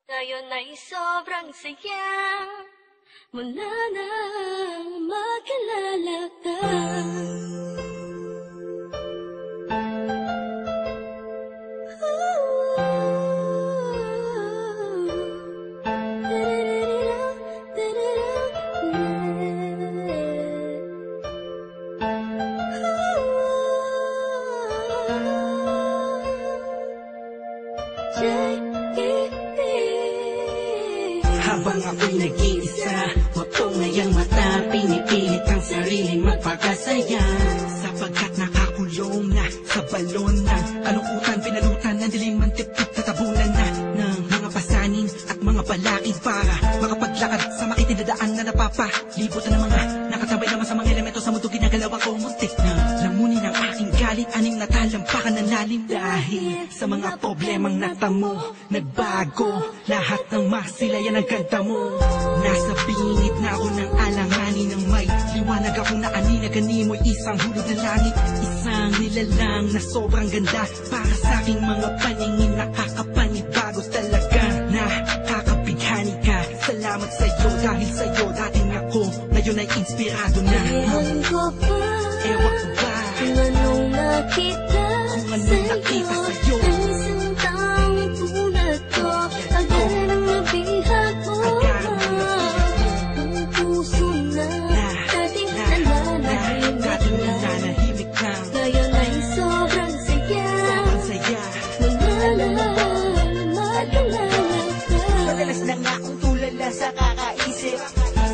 Ngayon ay sobrang saya mula nang makilala ka. Habang ako'y nag-iisa, wag ko ngayang mata, pinipilit ang sarili magpakasaya. Sapagkat nakakulong na sa balon ng kalungkutan, pinalutan ng dilim ang tip-tip, tatabunan na ng mga pasanin at mga balakid para makapaglakad sa makitidadaan na napapalibutan ng mga nakatabay naman sa mga elemento sa mundo. Ginagalaw ako, muntik na lamunin ang aking galit, aning natalampakan ng lalim dahil sa mga problemang natamo. Nagbago lahat ng masilayan ang ganda mo. Nasa bingit na ako ng alanganin ng may liwanag akong naanina, ganimoy isang hulog ng langit. Isang nilalang na sobrang ganda para sa aking mga paningin, nakakapanibago talaga, nakakabighani ka. Salamat sa'yo, dahil sa'yo dating ako, ngayon ay inspirado na. Ewan ko ba, Ewan ko ba kung anong nakita sa'yo, ang isang taong tulad ko. Agad ang nabihag mo, ang puso na dating nananahimik lang. Ngayon ay sobrang saya mula nang makilala ka. Madalas na nga akong tulala sa kakaisip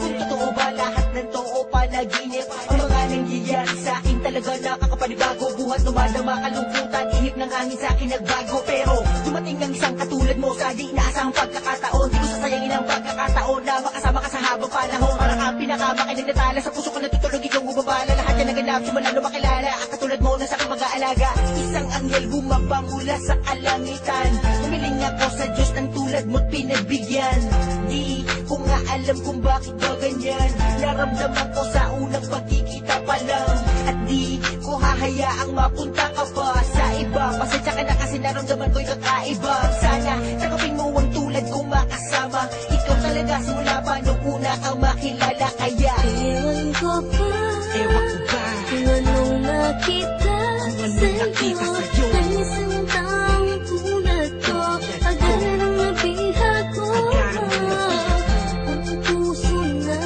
kung totoo ba lahat ng to o panaginip. Ang mga nangyayari sa akin talaga nakakapanibago. Buhat lumadama kalungkutan, ihip ng hangin sa akin nagbago. Pero dumating ng isang katulad mo sa di inaasahang pagkakataon. Di ko sasayangin ang pagkakataon na makasama ka sa habang panahon. Para kang pinakamakinig na tala, sa puso ko natutulog, ikaw bumabala. Lahat yan naganap, simula na makilala ang katulad mo na sa aking mag-aalaga. Isang anghel bumaba mula sa kalangitan. Humiling ako sa Diyos ng tulad mo't pinagbigyan. Di ko nga alam kung bakit ba ganyan. Naramdaman ko sa unang pagkikita pa lang. At di ko hahayaang mapunta ka pa sa iba. Pasensya ka na kasi naramdaman ko'y kakaiba. Sana tanggapin mo ang tulad kong makasama. Ikaw talaga simula pa nung una kang makilala. Kaya Ewan ko ba, kung anong nakita sa'yo, ang isang taong tulad ko. Agad ang nabihag mo, ang puso na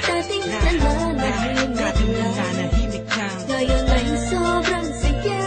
dating nananahimik lang. Ngayon ay sobrang saya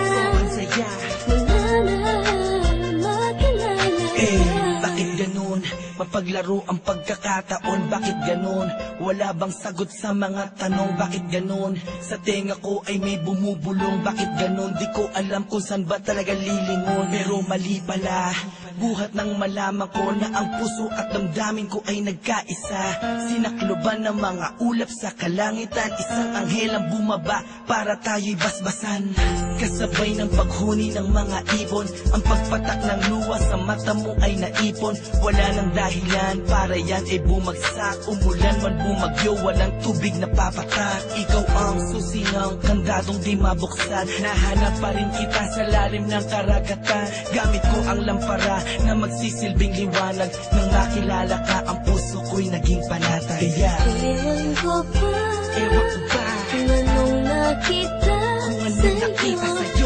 mula nang makilala ka. Bakit ganun? Mapaglaro ang pagkakataon, bakit ganun? Wala bang sagot sa mga tanong, bakit ganun? Sa tenga ko ay may bumubulong, bakit ganun? Di ko alam kung saan ba talaga lilingon. Pero mali pala, buhat nang malaman ko na ang puso at damdamin ko ay nagkaisa. Sinakloban ng mga ulap sa kalangitan, isang anghel ang bumaba para tayo'y basbasan. Kasabay ng paghuni ng mga ibon, ang pagpatak ng luha sa mata mo ay naipon. Wala nang dahilan para yan ay bumagsak. Umulan man bumagyo, walang tubig na papatak. Ikaw ang susi ng kandadong di mabuksan. Nahanap pa rin kita sa lalim ng karagatan. Gamit ko ang lampara na magsisilbing liwanag. Nang makilala ka, ang puso ko'y naging panatag. Kaya Ewan ko ba, ewan ko ba kung anong nakita kung ano nakita sa'yo,